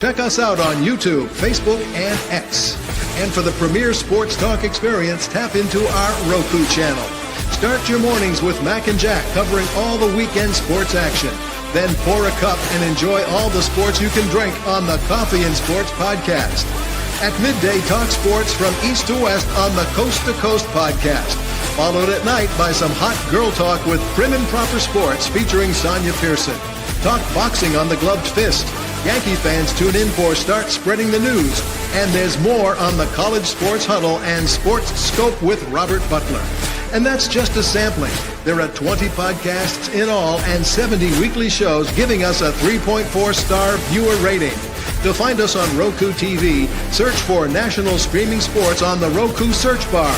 Check us out on YouTube, Facebook, and X. And for the premier sports talk experience, tap into our Roku channel. Start your mornings with Mac and Jack covering all the weekend sports action. Then pour a cup and enjoy all the sports you can drink on the Coffee and Sports podcast. At midday, talk sports from east to west on the Coast to Coast podcast. Followed at night by some hot girl talk with Prim and Proper Sports featuring Sonia Pearson. Talk boxing on the Gloved Fist. Yankee fans tune in for Start Spreading the News. And there's more on the College Sports Huddle and Sports Scope with Robert Butler. And that's just a sampling. There are 20 podcasts in all and 70 weekly shows giving us a 3.4-star viewer rating. To find us on Roku TV, search for National Streaming Sports on the Roku search bar.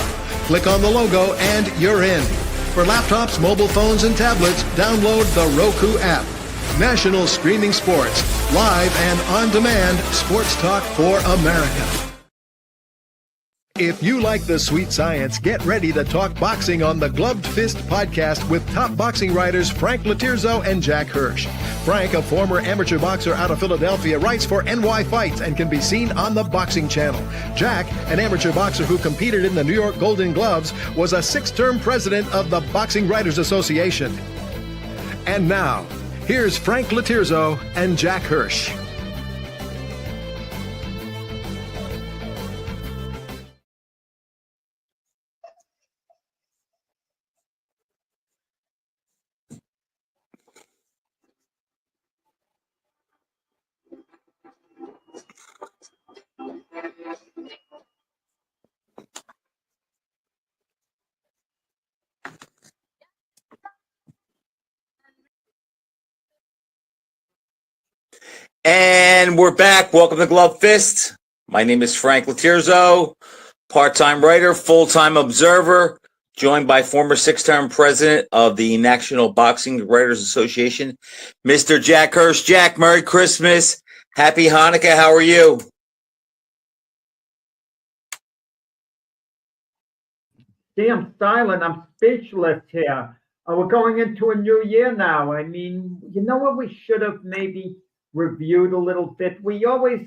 Click on the logo and you're in. For laptops, mobile phones, and tablets, download the Roku app. National Streaming Sports, live and on demand, sports talk for America. If you like the sweet science, get ready to talk boxing on the Gloved Fist podcast with top boxing writers Frank Latirzo and Jack Hirsch. Frank, a former amateur boxer out of Philadelphia, writes for NY Fights and can be seen on the Boxing Channel. Jack, an amateur boxer who competed in the New York Golden Gloves, was a 6-term president of the Boxing Writers Association. And now, here's Frank Latirzo and Jack Hirsch. And we're back. Welcome to Glove Fist. My name is Frank Latirzo, part-time writer, full-time observer, joined by former 6-term president of the National Boxing Writers Association, Mr. Jack Hirsch. Jack, Merry Christmas. Happy Hanukkah. How are you? See, I'm silent. I'm speechless here. We're going into a new year now. I mean, you know what we should have maybe reviewed a little bit? We always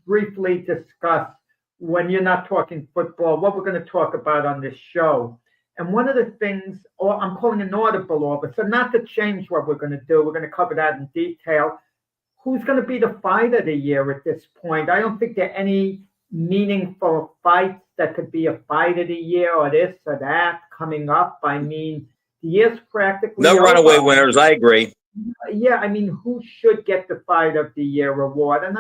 briefly discuss, when you're not talking football, what we're going to talk about on this show. And one of the things, or I'm calling an audible order, so not to change what we're going to do, we're going to cover that in detail. Who's going to be the fight of the year at this point? I don't think there are any meaningful fights that could be a fight of the year or this or that coming up. I mean, the year's practically no over. Runaway winners. I agree. Yeah, I mean, who should get the Fight of the Year award? And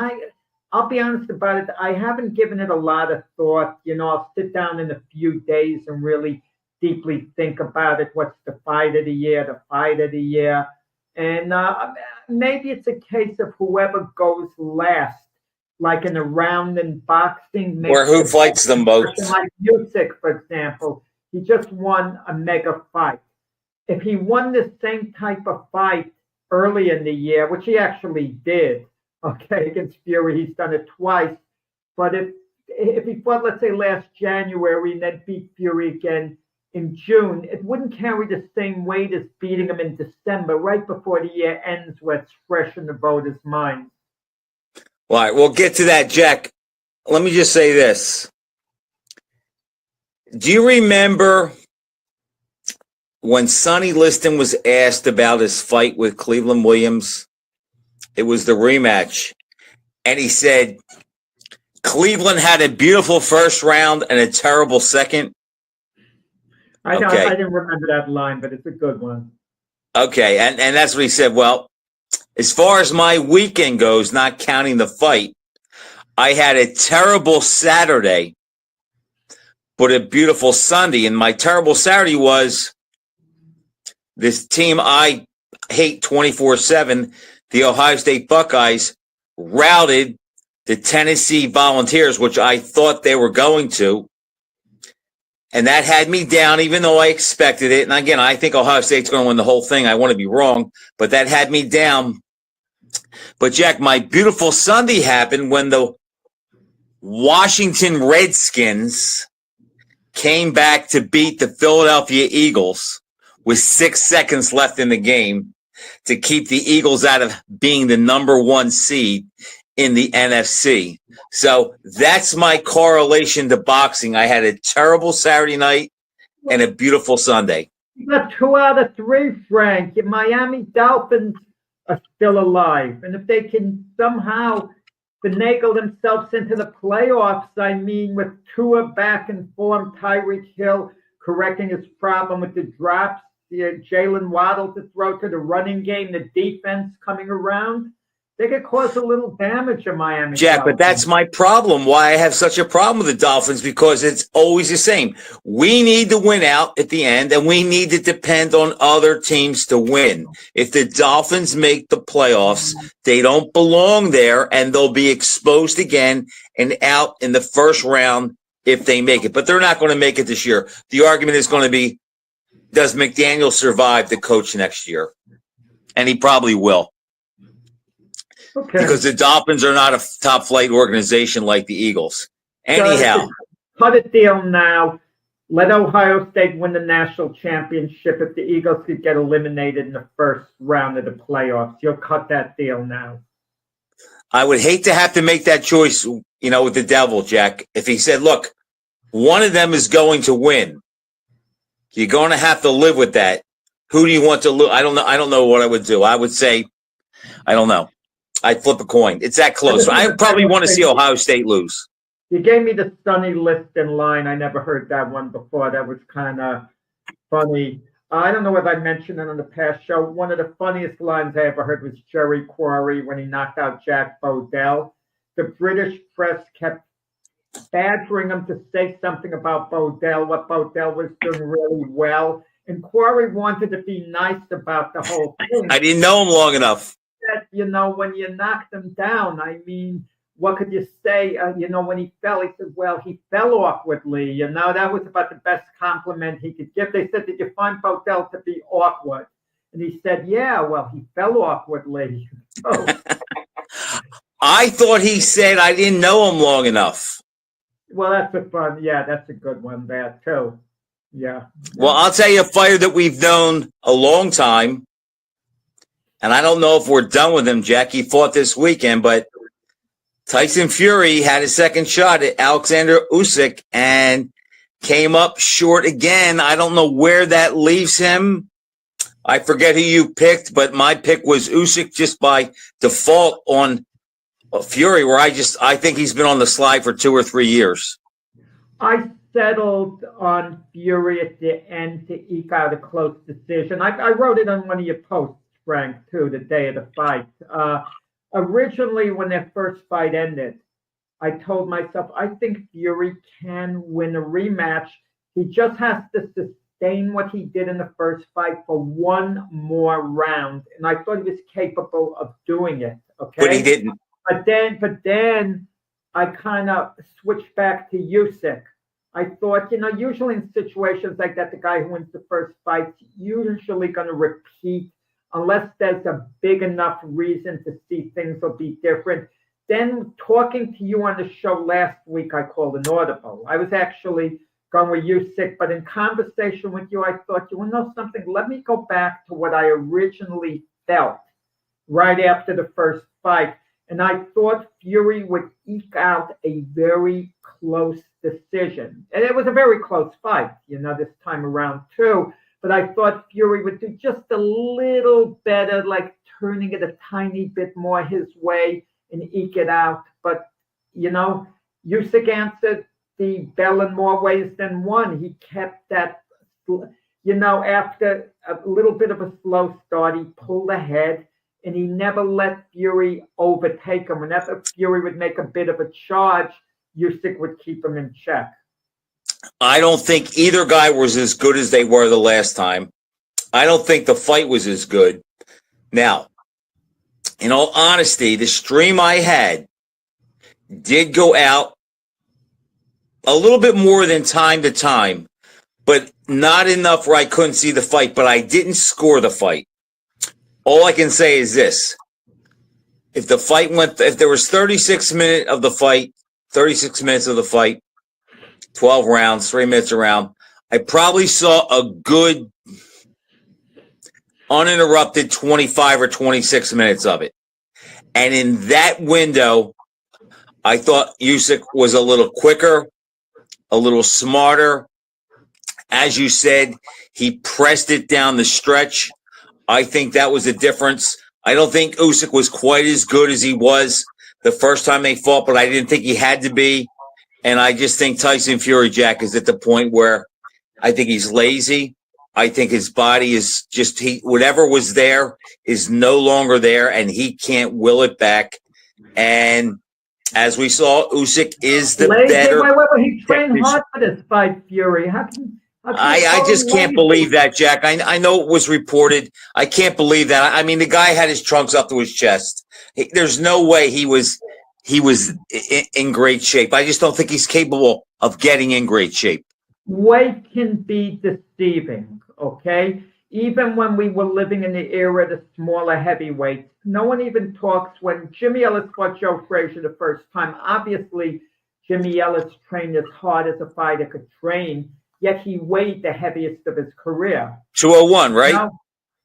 I'll be honest about it, I haven't given it a lot of thought. You know, I'll sit down in a few days and really deeply think about it. What's the Fight of the Year, the Fight of the Year? And maybe it's a case of whoever goes last, like in a round in boxing. Or who fights them both. Like Usyk, for example, he just won a mega fight. If he won the same type of fight early in the year, which he actually did, okay, against Fury, he's done it twice. But if he fought, let's say, last January and then beat Fury again in June, it wouldn't carry the same weight as beating him in December, right before the year ends, where it's fresh in the voters' minds. All right, we'll get to that, Jack. Let me just say this. Do you remember when Sonny Liston was asked about his fight with Cleveland Williams? It was the rematch. And he said, Cleveland had a beautiful first round and a terrible second. I know, okay. I didn't remember that line, but it's a good one. Okay, and that's what he said. Well, as far as my weekend goes, not counting the fight, I had a terrible Saturday, but a beautiful Sunday. And my terrible Saturday was this team I hate 24/7, the Ohio State Buckeyes, routed the Tennessee Volunteers, which I thought they were going to. And that had me down, even though I expected it. And again, I think Ohio State's going to win the whole thing. I want to be wrong, but that had me down. But, Jack, my beautiful Sunday happened when the Washington Redskins came back to beat the Philadelphia Eagles with 6 seconds left in the game to keep the Eagles out of being the number 1 seed in the NFC. So that's my correlation to boxing. I had a terrible Saturday night and a beautiful Sunday. You got 2 out of 3, Frank. Your Miami Dolphins are still alive. And if they can somehow finagle themselves into the playoffs, I mean, with Tua back in form, Tyreek Hill correcting his problem with the drops, Jalen Waddle to throw to the running game, the defense coming around, they could cause a little damage in Miami. Jack, but that's my problem. Why I have such a problem with the Dolphins, because it's always the same. We need to win out at the end, and we need to depend on other teams to win. If the Dolphins make the playoffs, they don't belong there, and they'll be exposed again and out in the first round if they make it. But they're not going to make it this year. The argument is going to be, does McDaniel survive the coach next year? And he probably will. Okay. Because the Dolphins are not a top flight organization like the Eagles. Anyhow. Cut a deal now. Let Ohio State win the national championship if the Eagles could get eliminated in the first round of the playoffs. You'll cut that deal now. I would hate to have to make that choice, with the devil, Jack. If he said, look, one of them is going to win, you're going to have to live with that. Who do you want to lose? I don't know. I don't know what I would do. I would say, I don't know. I'd flip a coin. It's that close. I probably want to see Ohio State lose. You gave me the Sonny Liston line. I never heard that one before. That was kind of funny. I don't know if I mentioned it on the past show. One of the funniest lines I ever heard was Jerry Quarry when he knocked out Jack Bodell. The British press kept badgering him to say something about Bodell, what Bodell was doing really well. And Quarry wanted to be nice about the whole thing. I didn't know him long enough. That, when you knocked him down, I mean, what could you say? When he fell, he said, well, he fell awkwardly. That was about the best compliment he could give. They said, did you find Bodell to be awkward? And he said, yeah, well, he fell awkwardly. Oh. I thought he said I didn't know him long enough. Well, that's a good one there, too. Yeah. Well, I'll tell you a fighter that we've known a long time, and I don't know if we're done with him, Jack. He fought this weekend, but Tyson Fury had a second shot at Alexander Usyk and came up short again. I don't know where that leaves him. I forget who you picked, but my pick was Usyk just by default on Fury, where I think he's been on the slide for 2 or 3 years. I settled on Fury at the end to eke out a close decision. I wrote it on one of your posts, Frank, too, the day of the fight. Originally, when their first fight ended, I told myself, I think Fury can win a rematch. He just has to sustain what he did in the first fight for one more round. And I thought he was capable of doing it. Okay. But he didn't. But then I kind of switched back to Usyk. I thought, usually in situations like that, the guy who wins the first fight's usually going to repeat unless there's a big enough reason to see things will be different. Then talking to you on the show last week, I called an audible. I was actually going with Usyk, but in conversation with you, I thought, you want to know something? Let me go back to what I originally felt right after the first fight. And I thought Fury would eke out a very close decision. And it was a very close fight, this time around too. But I thought Fury would do just a little better, like turning it a tiny bit more his way and eke it out. But, Usyk answered the bell in more ways than one. He kept that, after a little bit of a slow start, he pulled ahead. And he never let Fury overtake him. Whenever Fury would make a bit of a charge, Usyk would keep him in check. I don't think either guy was as good as they were the last time. I don't think the fight was as good. Now, in all honesty, the stream I had did go out a little bit more than time to time, but not enough where I couldn't see the fight, but I didn't score the fight. All I can say is this. If there was 36 minutes of the fight, 12 rounds, 3 minutes around, I probably saw a good uninterrupted 25 or 26 minutes of it. And in that window, I thought Usyk was a little quicker, a little smarter. As you said, he pressed it down the stretch. I think that was the difference. I don't think Usyk was quite as good as he was the first time they fought, but I didn't think he had to be. And I just think Tyson Fury, Jack, is at the point where I think he's lazy. I think his body is just whatever was there is no longer there, and he can't will it back. And as we saw, Usyk is the better. Wait, he trained hard for this fight, Fury. How can I just can't believe that, Jack. I know it was reported. I can't believe that. I mean, the guy had his trunks up to his chest. There's no way he was in great shape. I just don't think he's capable of getting in great shape. Weight can be deceiving, okay? Even when we were living in the era of the smaller heavyweights, no one even talks. When Jimmy Ellis fought Joe Frazier the first time, obviously Jimmy Ellis trained as hard as a fighter could train, yet he weighed the heaviest of his career. 201, right? Now,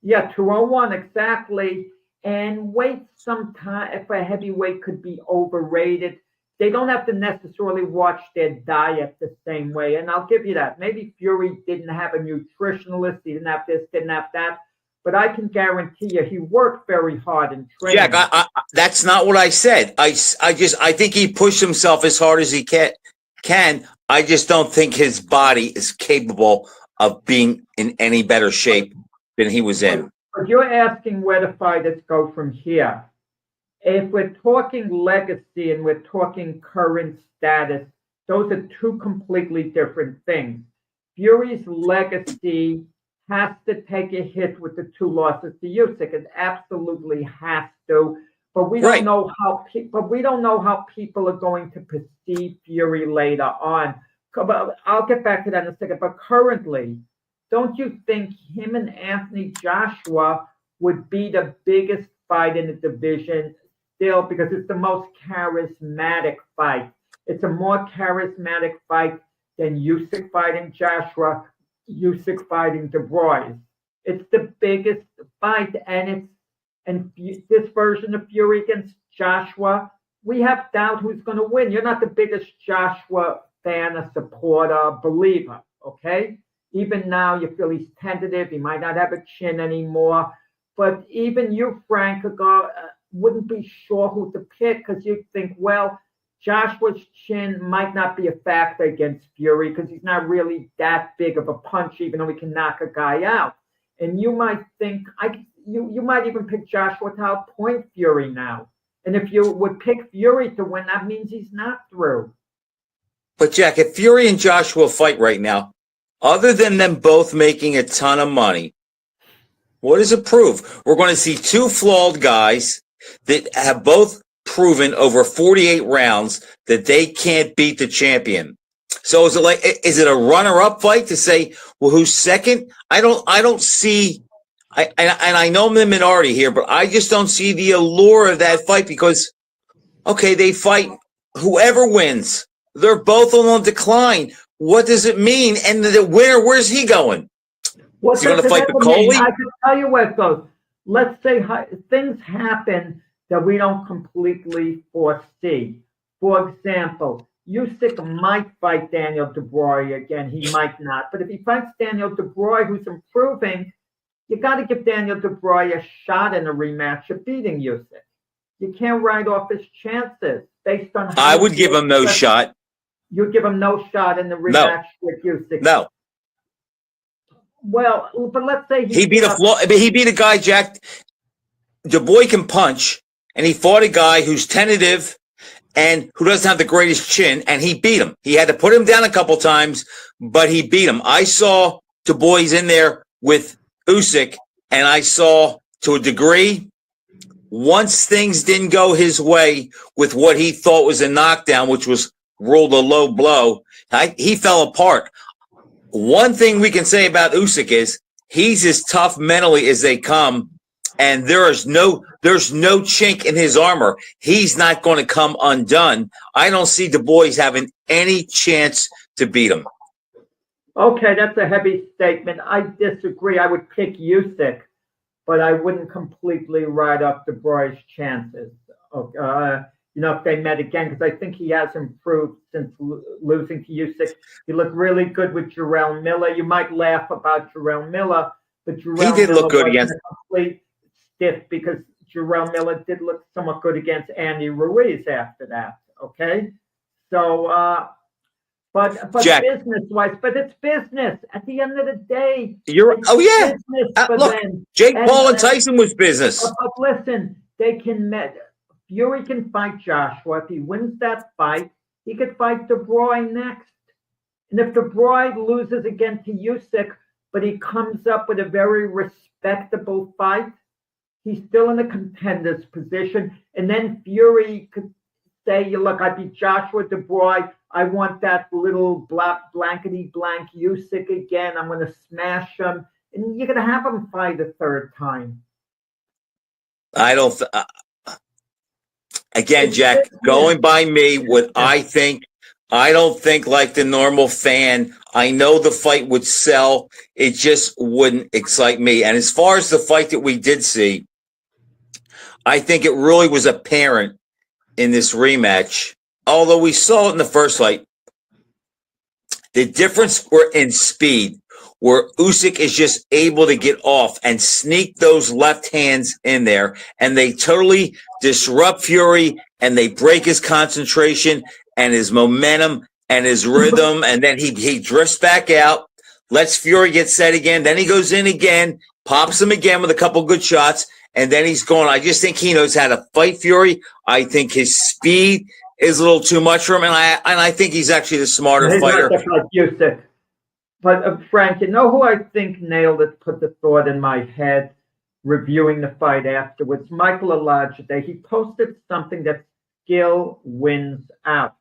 yeah, 201, exactly. And weight sometimes, for a heavyweight, could be overrated. They don't have to necessarily watch their diet the same way. And I'll give you that. Maybe Fury didn't have a nutritionalist. He didn't have this, didn't have that. But I can guarantee you he worked very hard in training. Jack, that's not what I said. I think he pushed himself as hard as he can. I just don't think his body is capable of being in any better shape than he was in. But you're asking where the fighters go from here. If we're talking legacy and we're talking current status, those are two completely different things. Fury's legacy has to take a hit with the two losses to Usyk. It absolutely has to. But we don't know how. But we don't know how people are going to perceive Fury later on. I'll get back to that in a second. But currently, don't you think him and Anthony Joshua would be the biggest fight in the division still, because it's the most charismatic fight? It's a more charismatic fight than Usyk fighting Joshua, Usyk fighting Du Bois. It's the biggest fight, and this version of Fury against Joshua, we have doubt who's going to win. You're not the biggest Joshua fan, a supporter, believer, okay? Even now, you feel he's tentative. He might not have a chin anymore. But even you, Frank, wouldn't be sure who to pick, because you think, well, Joshua's chin might not be a factor against Fury because he's not really that big of a punch, even though he can knock a guy out. And you might think, you might even pick Joshua to outpoint Fury now. And if you would pick Fury to win, that means he's not through. But Jack, if Fury and Joshua fight right now, other than them both making a ton of money, what does it prove? We're going to see two flawed guys that have both proven over 48 rounds that they can't beat the champion. So is it a runner-up fight to say, well, who's second? I don't see, and I know I'm the minority here, but I just don't see the allure of that fight because, okay, they fight whoever wins. They're both on decline. What does it mean? And the winner, where's he going? Is he going to fight Piccoli? I can tell you where it goes. Let's say things happen that we don't completely foresee. For example, Usyk might fight Daniel Dubois again. He might not. But if he fights Daniel Dubois, who's improving, you got to give Daniel Dubois a shot in a rematch of beating Usyk. You can't write off his chances based on how I would give him no shot. You'd give him no shot in the rematch with Usyk. No. Well, but let's say he beat a guy, Jack. Dubois can punch, and he fought a guy who's tentative and who doesn't have the greatest chin, and he beat him. He had to put him down a couple times, but he beat him. I saw Dubois in there with Usyk, and I saw, to a degree, once things didn't go his way with what he thought was a knockdown, which was ruled a low blow, he fell apart. One thing we can say about Usyk is he's as tough mentally as they come, and there's no chink in his armor. He's not going to come undone. I don't see Dubois having any chance to beat him. Okay, that's a heavy statement. I disagree. I would pick Usyk, but I wouldn't completely write up Dubois' chances. if they met again, because I think he has improved since losing to Usyk. He looked really good with Jarrell Miller. You might laugh about Jarrell Miller, but Jarrell did Miller look good wasn't against. a complete stiff, because Jarrell Miller did look somewhat good against Andy Ruiz after that. Okay, so but Jack, business-wise, but it's business. At the end of the day, business for look, them. Jake Paul and Tyson was business. But listen, they can Fury can fight Joshua. If he wins that fight, he could fight De Bruyne next. And if De Bruyne loses again to Usyk, but he comes up with a very respectable fight, he's still in a contender's position. And then Fury could say, look, I beat Joshua De Bruyne. I want that little blankety blank Usyk again. I'm going to smash him. And you're going to have him fight a third time. I don't. Again, Jack, going by me, what I think, I don't think like the normal fan. I know the fight would sell. It just wouldn't excite me. And as far as the fight that we did see, I think it really was apparent in this rematch. Although we saw it in the first fight, the difference were in speed, where Usyk is just able to get off and sneak those left hands in there, and they totally disrupt Fury, and they break his concentration and his momentum and his rhythm, and then he drifts back out, lets Fury get set again, then he goes in again, pops him again with a couple good shots, and then he's going. I just think he knows how to fight Fury. I think his speed is a little too much for him, and I think he's actually the smarter fighter. But Frank, you know who I think nailed it, put the thought in my head, reviewing the fight afterwards? Michael Olajide. He posted something that skill wins out.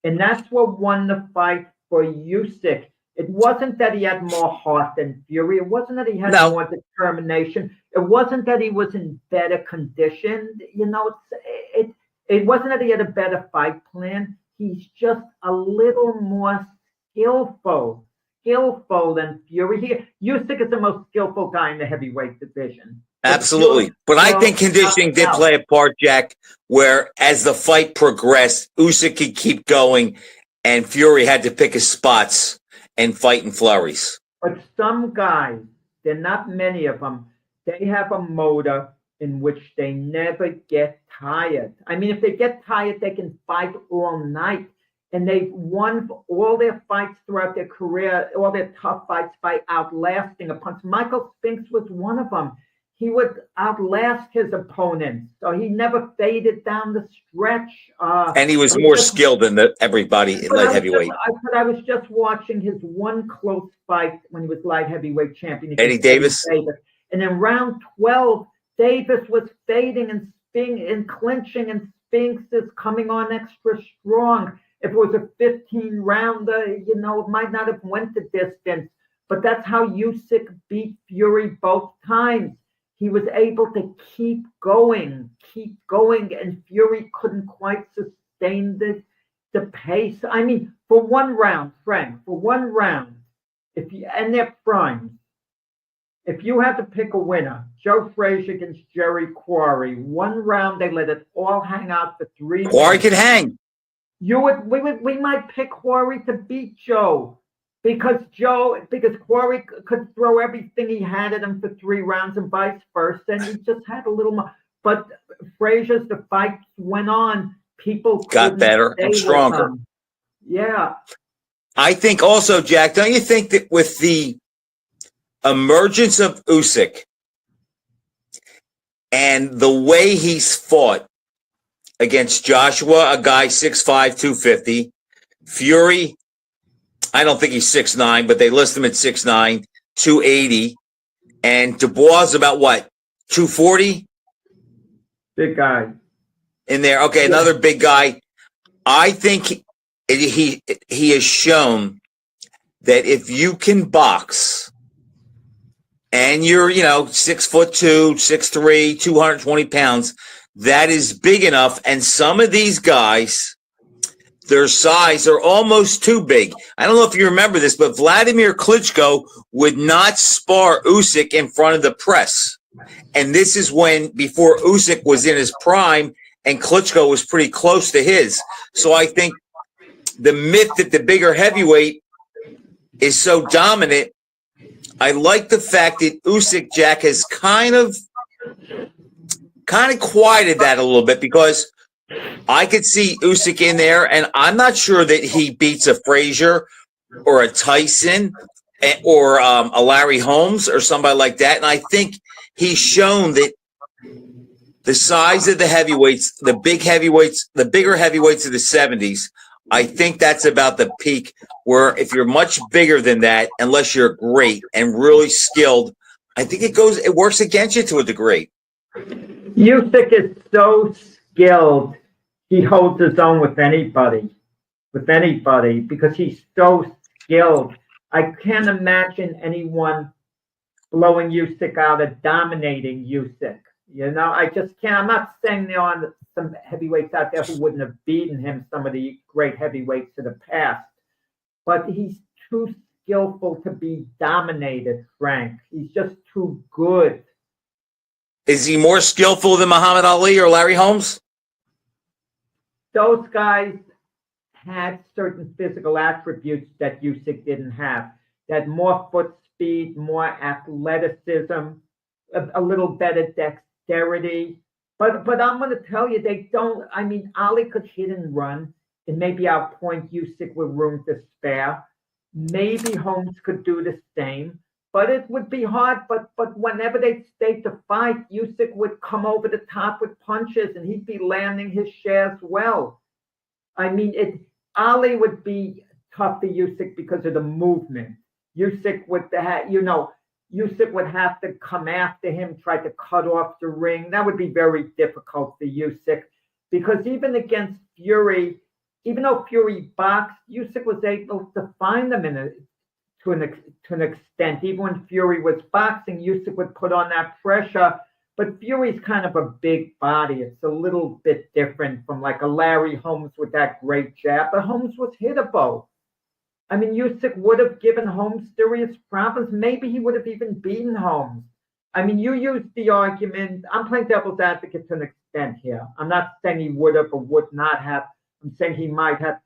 And that's what won the fight for Usyk. It wasn't that he had more heart than Fury. It wasn't that he had more determination. It wasn't that he was in better condition. It wasn't that he had a better fight plan. He's just a little more skillful than Fury. Usyk is the most skillful guy in the heavyweight division. Absolutely. But I think conditioning did play a part, Jack, where as the fight progressed, Usyk could keep going and Fury had to pick his spots and fight in flurries. But some guys, there are not many of them, they have a motor in which they never get tired. I mean, if they get tired, they can fight all night. And they've won all their fights throughout their career, all their tough fights by outlasting opponents. Michael Spinks was one of them. He would outlast his opponents. So he never faded down the stretch. And he was more skilled than everybody in light heavyweight. I was just watching his one close fight when he was light heavyweight champion. Eddie Davis. And in round 12, Davis was fading and clinching, and Spinks is coming on extra strong. If it was a 15-rounder, it might not have went the distance. But that's how Usyk beat Fury both times. He was able to keep going, and Fury couldn't quite sustain the pace. I mean, for one round, Frank, and they're primes. If you had to pick a winner, Joe Frazier against Jerry Quarry, one round they let it all hang out for 3 minutes. Quarry could hang. We might pick Quarry to beat Joe because Quarry could throw everything he had at him for 3 rounds and vice versa, and he just had a little more. But Frazier's, the fight went on. People got better and stronger. Yeah. I think also, Jack, don't you think that with the emergence of Usyk and the way he's fought against Joshua, a guy 6'5", 250. Fury, I don't think he's 6'9", but they list him at 6'9", 280. And Dubois is about what, 240? Big guy. In there. Okay, yeah. Another big guy. I think he has shown that if you can box and you're, 6'2", 6'3", 220 pounds, that is big enough. And some of these guys, their size are almost too big. I don't know if you remember this, but Vladimir Klitschko would not spar Usyk in front of the press. And this is before Usyk was in his prime, and Klitschko was pretty close to his. So I think the myth that the bigger heavyweight is so dominant, I like the fact that Usyk, Jack, has kind of quieted that a little bit, because I could see Usyk in there, and I'm not sure that he beats a Frazier or a Tyson or a Larry Holmes or somebody like that. And I think he's shown that the size of the heavyweights, the big heavyweights, the bigger heavyweights of the 70s, I think that's about the peak, where if you're much bigger than that, unless you're great and really skilled, I think it works against you to a degree. Usyk is so skilled. He holds his own with anybody, because he's so skilled. I can't imagine anyone blowing Usyk out or dominating Usyk. You know, I just can't. I'm not saying there aren't some heavyweights out there who wouldn't have beaten him, some of the great heavyweights of the past. But he's too skillful to be dominated, Frank. He's just too good. Is he more skillful than Muhammad Ali or Larry Holmes? Those guys had certain physical attributes that Usyk didn't have. They had more foot speed, more athleticism, a little better dexterity. But I'm going to tell you, they don't. I mean, Ali could hit and run, and maybe outpoint Usyk with room to spare. Maybe Holmes could do the same, but it would be hard. But whenever they stayed to fight, Usyk would come over the top with punches, and he'd be landing his shares well. I mean, Ali would be tough to Usyk because of the movement. Usyk would have, Usyk would have to come after him, try to cut off the ring. That would be very difficult for Usyk, because even against Fury, even though Fury boxed, Usyk was able to find him to an extent. Even when Fury was boxing, Usyk would put on that pressure. But Fury's kind of a big body. It's a little bit different from like a Larry Holmes with that great jab. But Holmes was hittable. I mean, Usyk would have given Holmes serious problems. Maybe he would have even beaten Holmes. I mean, you used the argument. I'm playing devil's advocate to an extent here. I'm not saying he would have or would not have. I'm saying he might have.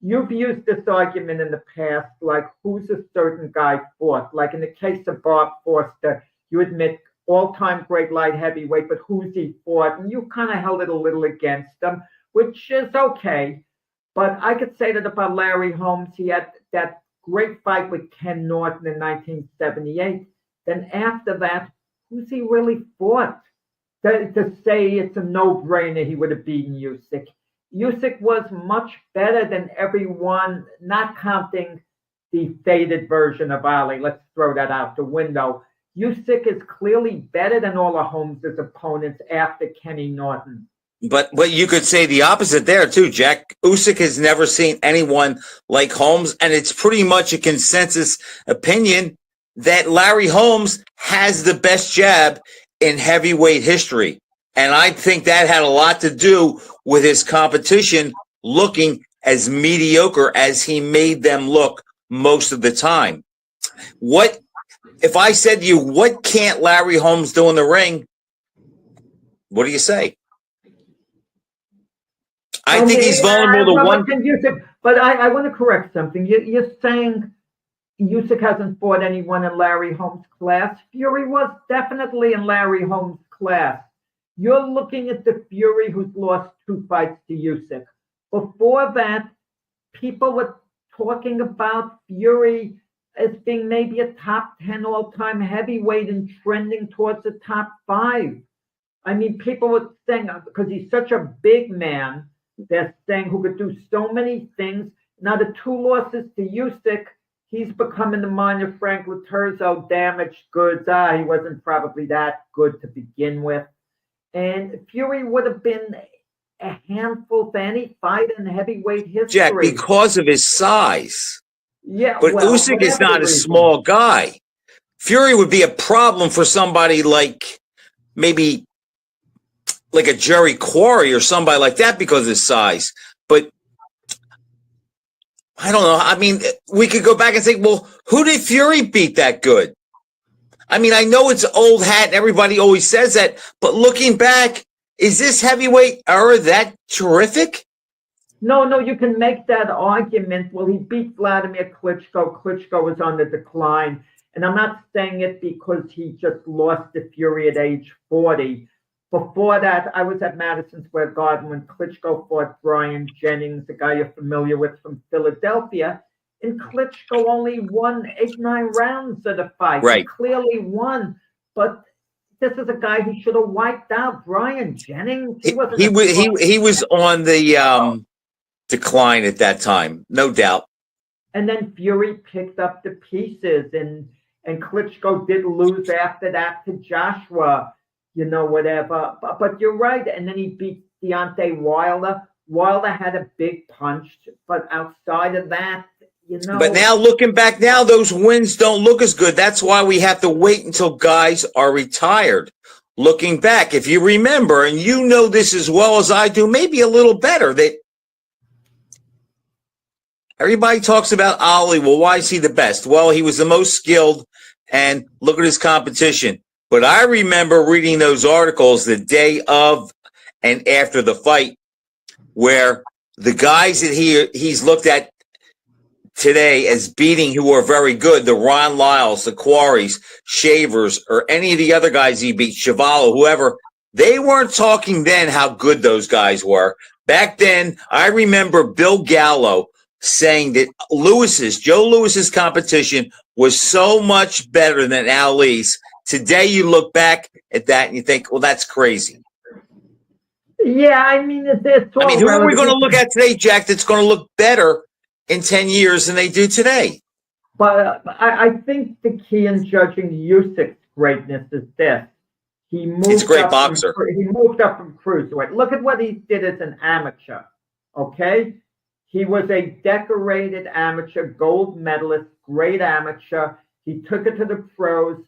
You've used this argument in the past, like who's a certain guy fought. Like in the case of Bob Foster, you admit all-time great light heavyweight, but who's he fought? And you kind of held it a little against him, which is okay. But I could say that about Larry Holmes. He had that great fight with Ken Norton in 1978. Then after that, who's he really fought? To say it's a no-brainer he would have beaten Usyk. Usyk was much better than everyone, not counting the faded version of Ali. Let's throw that out the window. Usyk is clearly better than all of Holmes' opponents after Kenny Norton. But you could say the opposite there too, Jack. Usyk has never seen anyone like Holmes, and it's pretty much a consensus opinion that Larry Holmes has the best jab in heavyweight history. And I think that had a lot to do with his competition looking as mediocre as he made them look most of the time. What if I said to you, what can't Larry Holmes do in the ring? What do you say? I think he's vulnerable to one. But I want to correct something. You're saying Usyk hasn't fought anyone in Larry Holmes' class. Fury was definitely in Larry Holmes' class. You're looking at the Fury who's lost 2 fights to Usyk. Before that, people were talking about Fury as being maybe a top 10 all-time heavyweight and trending towards the top 5. I mean, people were saying, because he's such a big man, they're saying who could do so many things. Now, the 2 losses to Usyk, he's become in the mind of Frank Laterzo damaged goods. He wasn't probably that good to begin with. And Fury would have been a handful for any fight in heavyweight history. Jack, because of his size. Yeah, but Usyk is not a small guy. Fury would be a problem for somebody like maybe like a Jerry Quarry or somebody like that because of his size. But I don't know. I mean, we could go back and say, well, who did Fury beat that good? I mean, I know it's old hat and everybody always says that, but looking back, Is this heavyweight era that terrific? No, you can make that argument. Well, he beat Vladimir Klitschko. Klitschko was on the decline. And I'm not saying it because he just lost to Fury at age 40. Before that, I was at Madison Square Garden when Klitschko fought Brian Jennings, a guy you're familiar with from Philadelphia. And Klitschko only won 8-9 rounds of the fight. Right. He clearly won. But this is a guy who should have wiped out Brian Jennings. He was on the decline at that time, no doubt. And then Fury picked up the pieces, and Klitschko did lose after that to Joshua, whatever. But you're right. And then he beat Deontay Wilder. Wilder had a big punch, but outside of that, But now looking back now, those wins don't look as good. That's why we have to wait until guys are retired. Looking back, if you remember, and you know this as well as I do, maybe a little better, that everybody talks about Ali. Well, why is he the best? Well, he was the most skilled, and look at his competition. But I remember reading those articles the day of and after the fight where the guys that he's looked at today as beating who are very good, the Ron Lyles, the Quarries, Shavers, or any of the other guys he beat, Chevalo, whoever, they weren't talking then how good those guys were. Back then, I remember Bill Gallo saying that Joe Lewis's competition was so much better than Ali's. Today, you look back at that and you think, well, that's crazy. Yeah, I mean, who are we going to look at today, Jack, that's going to look better in 10 years than they do today? But I think the key in judging Usyk's greatness is this. He's a great boxer. He moved up from cruiserweight. Look at what he did as an amateur, okay? He was a decorated amateur, gold medalist, great amateur. He took it to the pros,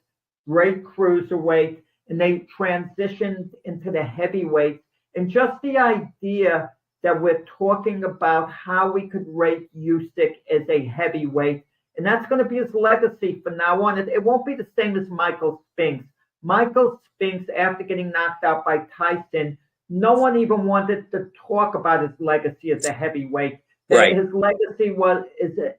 great cruiserweight, and they transitioned into the heavyweight. And just the idea that we're talking about how we could rate Usyk as a heavyweight, and that's going to be his legacy from now on. It won't be the same as Michael Spinks. Michael Spinks, after getting knocked out by Tyson, no one even wanted to talk about his legacy as a heavyweight. Right. His legacy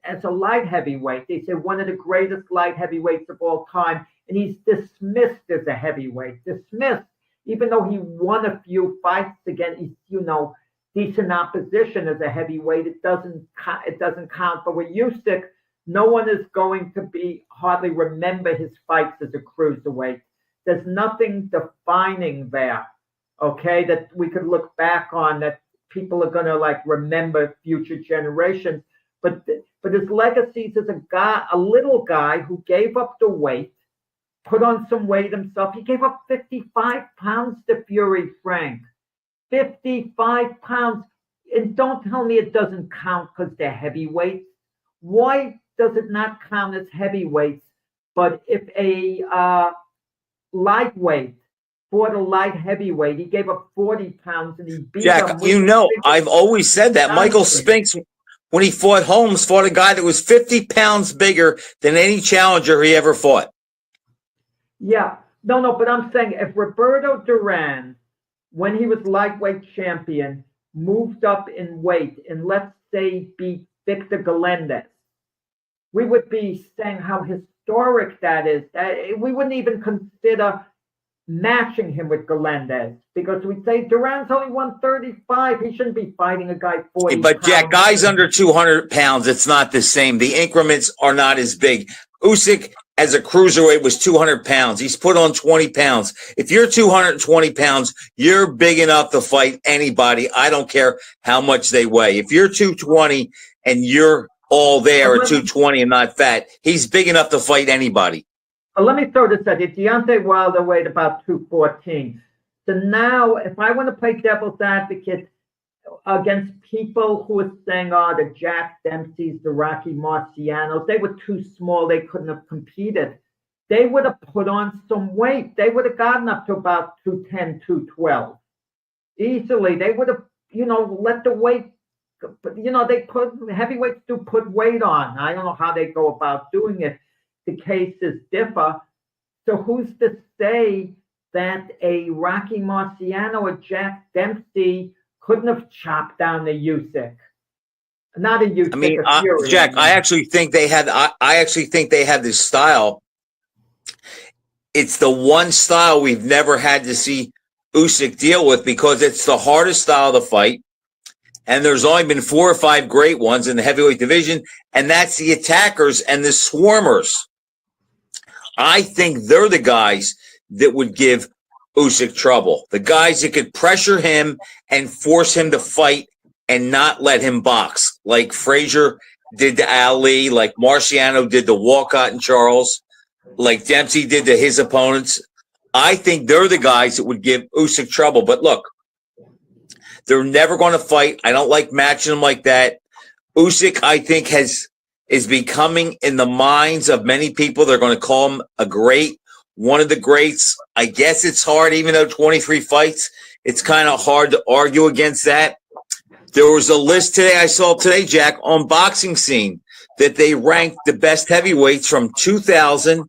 as a light heavyweight. They said one of the greatest light heavyweights of all time, and he's dismissed as a heavyweight. Dismissed, even though he won a few fights against, decent opposition as a heavyweight. It doesn't count. But with Usyk, no one is going to hardly remember his fights as a cruiserweight. There's nothing defining there, okay, that we could look back on that people are going to remember future generations. But his legacy is a little guy who gave up the weight, put on some weight himself. He gave up 55 pounds to Fury, Frank. 55 pounds. And don't tell me it doesn't count because they're heavyweights. Why does it not count as heavyweights? But if a lightweight fought a light heavyweight, he gave up 40 pounds and he beat him. Jack, I've always said that. Michael Spinks, when he fought Holmes, fought a guy that was 50 pounds bigger than any challenger he ever fought. Yeah. No, but I'm saying if Roberto Duran, when he was lightweight champion, moved up in weight and let's say beat Victor Galindez, we would be saying how historic that is. We wouldn't even consider matching him with Galindez because we'd say Duran's only 135. He shouldn't be fighting a guy 40 But pounds. Jack, guys under 200 pounds, it's not the same. The increments are not as big. Usyk, as a cruiserweight, was 200 pounds. He's put on 20 pounds. If you're 220 pounds, you're big enough to fight anybody. I don't care how much they weigh. If you're 220 and you're all there at 220 and not fat, he's big enough to fight anybody. Let me throw this at you. Deontay Wilder weighed about 214. So now, if I want to play devil's advocate against people who are saying, the Jack Dempseys, the Rocky Marcianos, they were too small, they couldn't have competed. They would have put on some weight. They would have gotten up to about 210, 212. Easily. They would have, let the weight, heavyweights do put weight on. I don't know how they go about doing it. The cases differ. So who's to say that a Rocky Marciano or Jack Dempsey couldn't have chopped down the Usyk. Not a Usyk, I mean, a Fury. Jack, I actually think they had. I actually think they had this style. It's the one style we've never had to see Usyk deal with because it's the hardest style to fight. And there's only been 4 or 5 great ones in the heavyweight division, and that's the attackers and the swarmers. I think they're the guys that would give Usyk trouble. The guys that could pressure him and force him to fight and not let him box, like Frazier did to Ali, like Marciano did to Walcott and Charles, like Dempsey did to his opponents. I think they're the guys that would give Usyk trouble. But look, they're never going to fight. I don't like matching them like that. Usyk, I think, is becoming in the minds of many people. They're going to call him a great, one of the greats. I guess it's hard, even though 23 fights, it's kind of hard to argue against that. There was a list today, I saw today, Jack, on Boxing Scene that they ranked the best heavyweights from 2000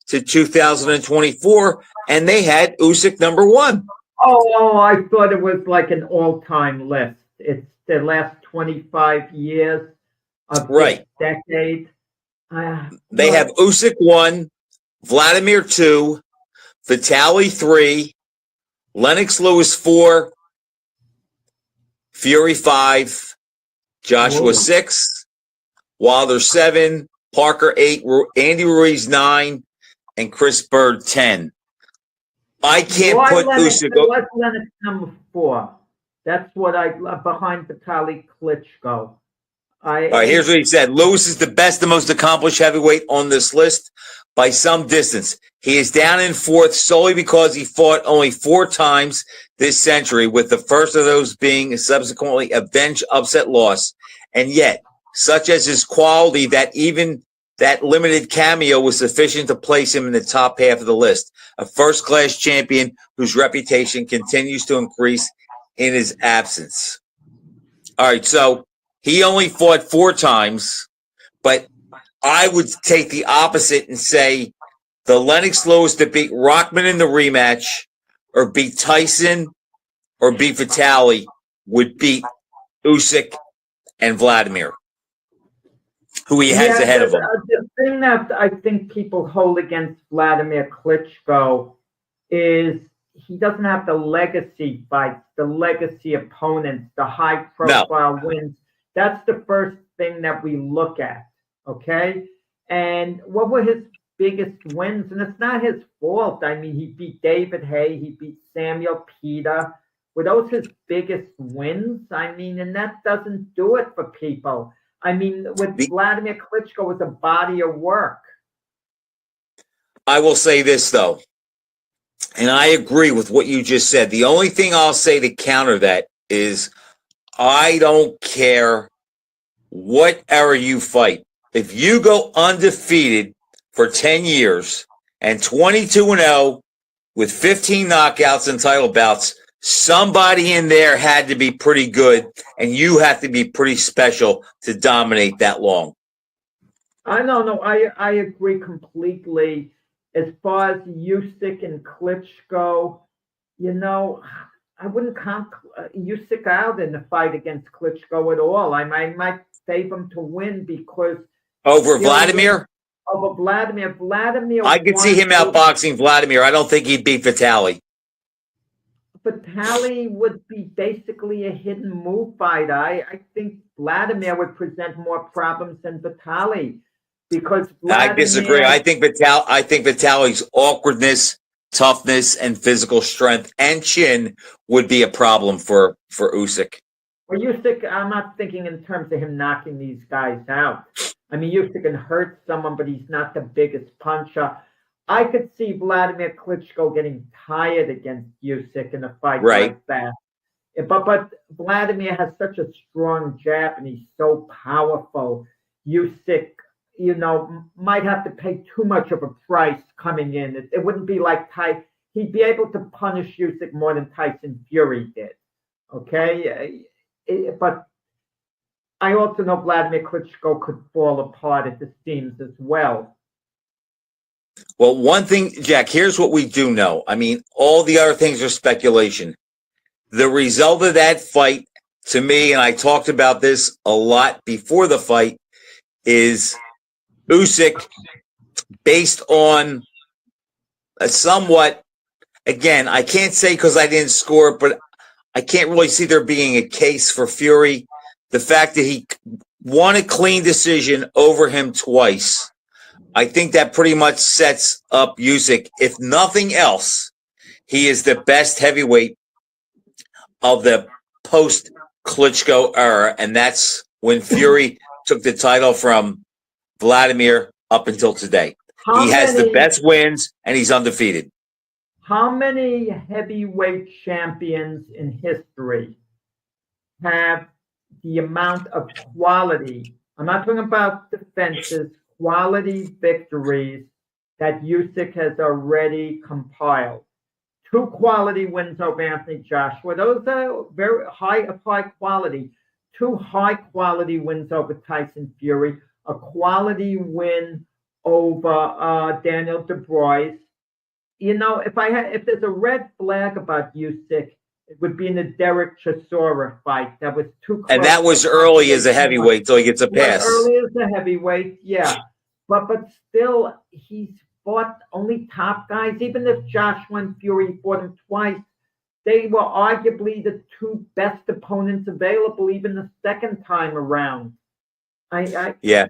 to 2024, and they had Usyk number 1. Oh, I thought it was like an all-time list. It's the last 25 years of this decade. They have Usyk 1, Vladimir 2, Vitaly 3, Lennox Lewis 4, Fury 5, Joshua 6, Wilder 7, Parker 8, Andy Ruiz 9, and Chris Bird 10. I can't put Usyk. What's Lennox number 4? That's what behind Vitaly Klitschko. All right, here's what he said. Lewis is the best and most accomplished heavyweight on this list by some distance. He is down in 4th solely because he fought only 4 times this century, with the first of those being subsequently a bench upset loss. And yet, such as his quality, that even that limited cameo was sufficient to place him in the top half of the list. A first-class champion whose reputation continues to increase in his absence. All right, so he only fought 4 times, but I would take the opposite and say the Lennox Lewis that beat Rockman in the rematch or beat Tyson or beat Vitaly would beat Usyk and Vladimir, who he has ahead of him. The thing that I think people hold against Vladimir Klitschko is he doesn't have the legacy fights, the legacy opponents, the high-profile wins. That's the first thing that we look at, okay? And what were his biggest wins? And it's not his fault. I mean, he beat David Haye, he beat Samuel Peter. Were those his biggest wins? I mean, and that doesn't do it for people. I mean, with Vladimir Klitschko, was a body of work. I will say this, though, and I agree with what you just said. The only thing I'll say to counter that is I don't care what era you fight. If you go undefeated for 10 years and 22-0 with 15 knockouts and title bouts, somebody in there had to be pretty good, and you have to be pretty special to dominate that long. I agree completely. As far as Usyk and Klitschko, you know, I wouldn't count Usyk out in the fight against Klitschko at all. I might favor him to win because over Vladimir. Over Vladimir. I could see him outboxing Vladimir. I don't think he'd beat Vitaly. Vitaly would be basically a hidden move fighter. I think Vladimir would present more problems than Vitaly because Vladimir, I disagree. I think Vitaly's awkwardness, toughness, and physical strength and chin would be a problem for Usyk. Well, Usyk, I'm not thinking in terms of him knocking these guys out. I mean, Usyk can hurt someone, but he's not the biggest puncher. I could see Vladimir Klitschko getting tired against Usyk in a fight like that. But Vladimir has such a strong jab, and he's so powerful. Usyk, you know, might have to pay too much of a price coming in. It wouldn't be like Tyson. He'd be able to punish Usyk more than Tyson Fury did. Okay? But I also know Vladimir Klitschko could fall apart at the seams as well. Well, one thing, Jack, here's what we do know. I mean, all the other things are speculation. The result of that fight, to me, and I talked about this a lot before the fight, is Usyk, based on a somewhat, again, I can't say because I didn't score it, but I can't really see there being a case for Fury. The fact that he won a clean decision over him twice, I think that pretty much sets up Usyk. If nothing else, he is the best heavyweight of the post-Klitschko era, and that's when Fury took the title from Vladimir up until today. He has the best wins, and he's undefeated. How many heavyweight champions in history have the amount of quality, I'm not talking about defenses, quality victories that Usyk has already compiled? 2 quality wins over Anthony Joshua. Those are very high quality. 2 high quality wins over Tyson Fury. A quality win over Daniel Dubois. You know, if there's a red flag about Usyk, it would be in the Derek Chisora fight. That was too close. And that was early as a heavyweight, so he gets a pass. Early as a heavyweight, yeah. But still, he's fought only top guys. Even if Joshua and Fury fought him twice, they were arguably the 2 best opponents available, even the second time around. Yeah.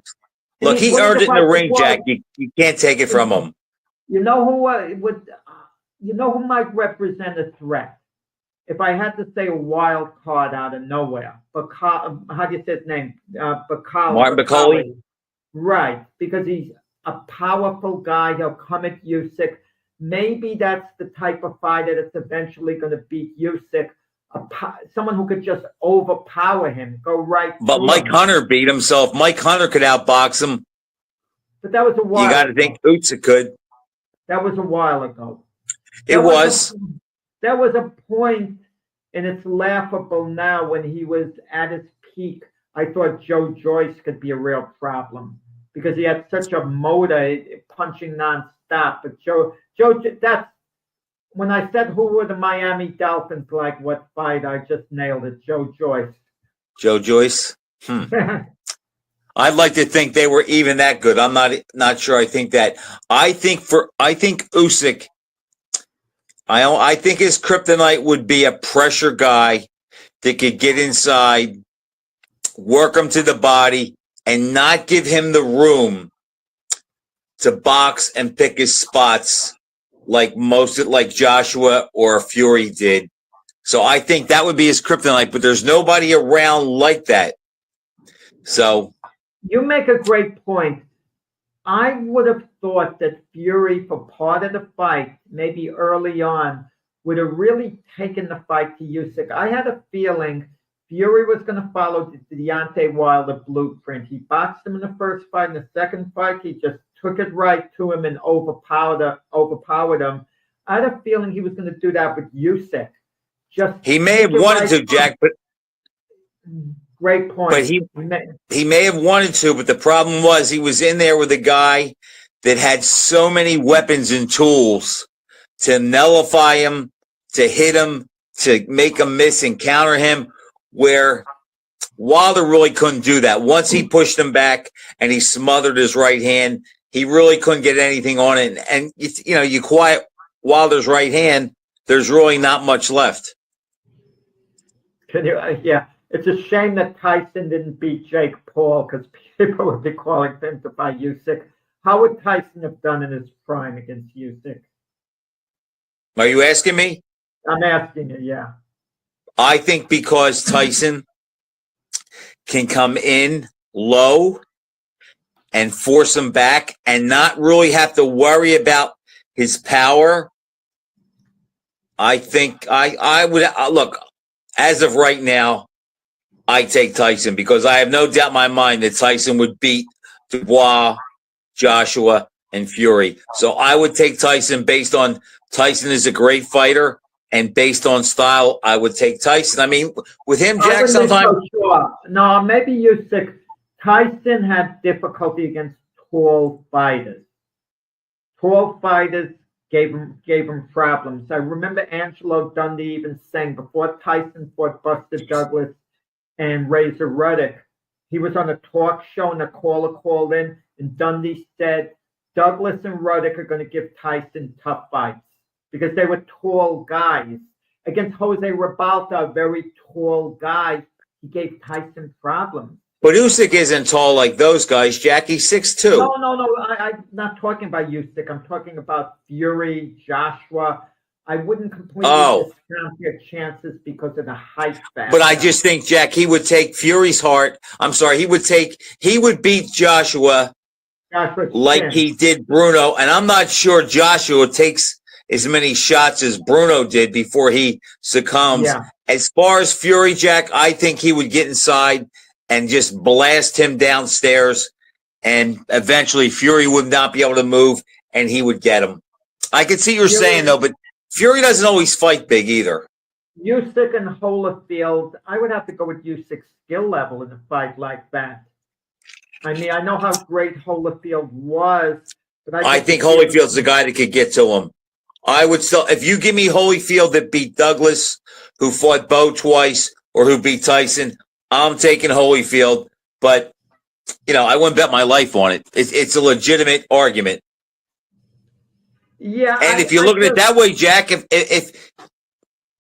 Look, he earned it in the ring, Jack. You can't take it from him. You know who might represent a threat? If I had to say a wild card out of nowhere, how do you say his name? Martin Bakali. Right, because he's a powerful guy. He'll come at Usyk. Maybe that's the type of fighter that's eventually going to beat Usyk. Someone who could just overpower him, go right. But Mike Hunter beat himself. Mike Hunter could outbox him. But that was a while. You got to think Usyk could. That was a while ago. It was. There was a point, and it's laughable now, when he was at his peak. I thought Joe Joyce could be a real problem because he had such a motor, punching nonstop. But Joe, that's when I said who were the Miami Dolphins, like what fight, I just nailed it. Joe Joyce. Joe Joyce. I'd like to think they were even that good. I'm not sure. I think that. I think Usyk. I think his kryptonite would be a pressure guy that could get inside, work him to the body, and not give him the room to box and pick his spots like Joshua or Fury did. So I think that would be his kryptonite, but there's nobody around like that. So you make a great point. I would have thought that Fury, for part of the fight, maybe early on, would have really taken the fight to Usyk. I had a feeling Fury was going to follow the Deontay Wilder blueprint. He boxed him in the first fight. In the second fight, he just took it right to him and overpowered him. I had a feeling he was going to do that with Usyk. He may have wanted to, Jack, but great point. But he may have wanted to, but the problem was he was in there with a guy that had so many weapons and tools to nullify him, to hit him, to make him miss and counter him, where Wilder really couldn't do that. Once he pushed him back and he smothered his right hand, he really couldn't get anything on it. And you quiet Wilder's right hand, there's really not much left. Yeah. It's a shame that Tyson didn't beat Jake Paul, because people would be calling him to fight Usyk. How would Tyson have done in his prime against Usyk? Are you asking me? I'm asking you, yeah. I think because Tyson can come in low and force him back and not really have to worry about his power, I think I would look, as of right now, I take Tyson, because I have no doubt in my mind that Tyson would beat Dubois, Joshua, and Fury. So I would take Tyson based on Tyson is a great fighter, and based on style, I would take Tyson. I mean, with him, Jack, sometimes. So sure. No, maybe Usyk. Tyson had difficulty against tall fighters. Tall fighters gave him problems. I remember Angelo Dundee even saying before Tyson fought Buster Douglas and Razor Ruddock, he was on a talk show and a caller called in, and Dundee said Douglas and Ruddock are going to give Tyson tough fights because they were tall guys. Against Jose Ribalta, a very tall guy, he gave Tyson problems. But Usyk isn't tall like those guys. Jackie 6'2". No. I'm not talking about Usyk. I'm talking about Fury, Joshua. I wouldn't completely discount their chances because of the height factor. But I just think, Jack, he would take Fury's heart. I'm sorry, he would beat Joshua like he did Bruno. And I'm not sure Joshua takes as many shots as Bruno did before he succumbs. Yeah. As far as Fury, Jack, I think he would get inside and just blast him downstairs. And eventually Fury would not be able to move and he would get him. I can see what you're saying, though, but Fury doesn't always fight big either. Usyk and Holyfield, I would have to go with Usyk's skill level in a fight like that. I mean, I know how great Holyfield was, but I think Holyfield's the guy that could get to him. I would still, if you give me Holyfield that beat Douglas, who fought Bo twice, or who beat Tyson, I'm taking Holyfield. But, I wouldn't bet my life on it. It's a legitimate argument. Yeah. And if you look at it that way, Jack, and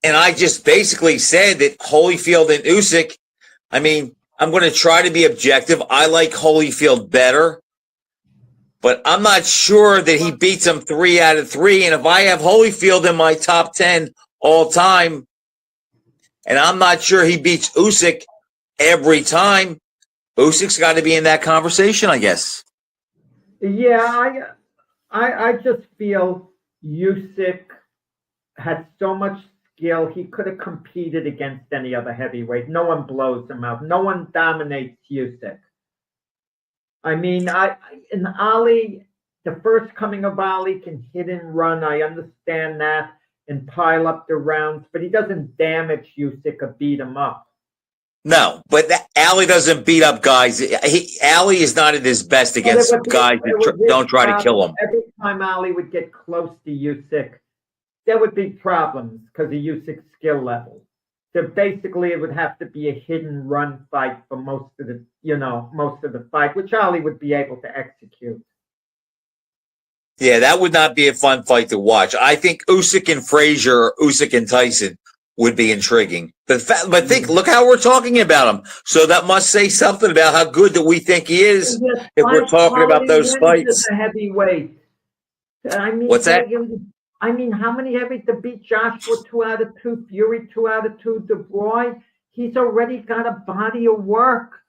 I just basically said that Holyfield and Usyk, I mean, I'm going to try to be objective. I like Holyfield better, but I'm not sure that he beats him 3 out of 3. And if I have Holyfield in my top 10 all time, and I'm not sure he beats Usyk every time, Usyk's got to be in that conversation, I guess. Yeah, I just feel Usyk had so much skill. He could have competed against any other heavyweight. No one blows him out. No one dominates Usyk. I mean, in Ali, the first coming of Ali can hit and run. I understand that and pile up the rounds, but he doesn't damage Usyk or beat him up. No, but Ali doesn't beat up guys. Ali is not at his best against guys that don't try to kill him. Every time Ali would get close to Usyk, there would be problems because of Usyk's skill level. So basically, it would have to be a hit and run fight for most of the fight, which Ali would be able to execute. Yeah, that would not be a fun fight to watch. I think Usyk and Frazier, or Usyk and Tyson would be intriguing. But look how we're talking about him. So that must say something about how good that we think he is if we're talking about those fights. A heavyweight. I mean, what's that? I mean, how many heavyweights to beat Joshua 2 out of 2, Fury 2 out of 2, DeBroy? He's already got a body of work.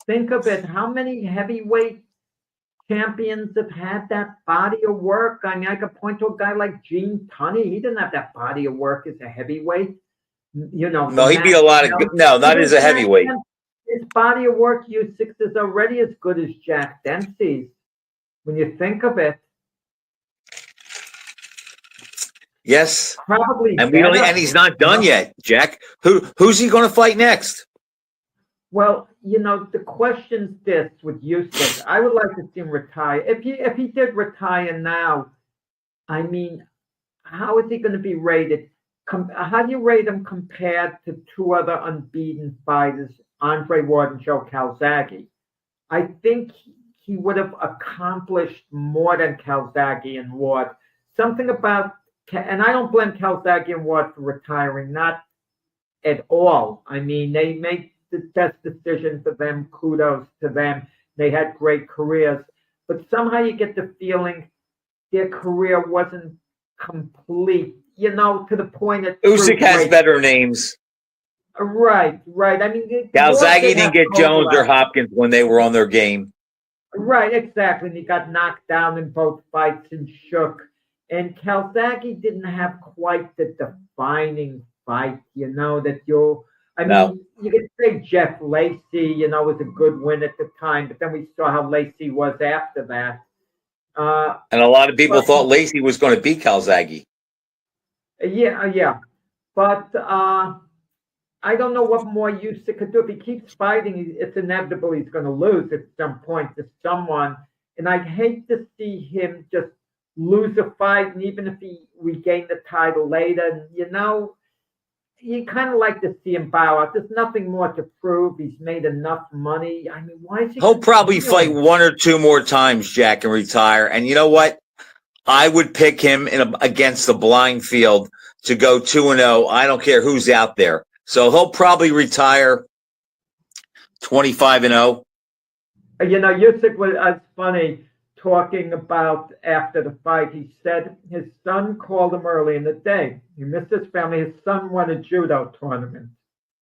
Think of it. How many heavyweight champions have had that body of work? I mean, I could point to a guy like Gene Tunney. He didn't have that body of work as a heavyweight. No, he beat a lot of good. No, not as a heavyweight. His body of work, Usyk, is already as good as Jack Dempsey's. When you think of it. Yes, probably. And he's not done yet, Jack. Who's he going to fight next? Well, the question's this with Usyk. I would like to see him retire. If he did retire now, I mean, how is he going to be rated? How do you rate him compared to 2 other unbeaten fighters, Andre Ward and Joe Calzaghe? I think he would have accomplished more than Calzaghe and Ward. Something about, and I don't blame Calzaghe and Ward for retiring, not at all. I mean, they made the best decision for them. Kudos to them. They had great careers. But somehow you get the feeling their career wasn't complete. To the point that Usyk has better names. Right. I mean, Calzaghe didn't get Jones or Hopkins when they were on their game. Right, exactly. And he got knocked down in both fights and shook. And Calzaghe didn't have quite the defining fight, that you'll. I mean, you could say Jeff Lacey, was a good win at the time, but then we saw how Lacey was after that. And a lot of people thought Lacey was going to beat Calzaghe. Yeah. But I don't know what more Usyk could do. If he keeps fighting, it's inevitable he's going to lose at some point to someone. And I'd hate to see him just lose a fight, and even if he regained the title later, you kind of like to see him bow out. There's nothing more to prove. He's made enough money. I mean, why is he? He'll probably fight one or two more times, Jack, and retire. And you know what? I would pick him against the blind field to go 2-0. I don't care who's out there. So he'll probably retire 25-0. Usyk was funny talking about after the fight. He said his son called him early in the day. He missed his family. His son won a judo tournament.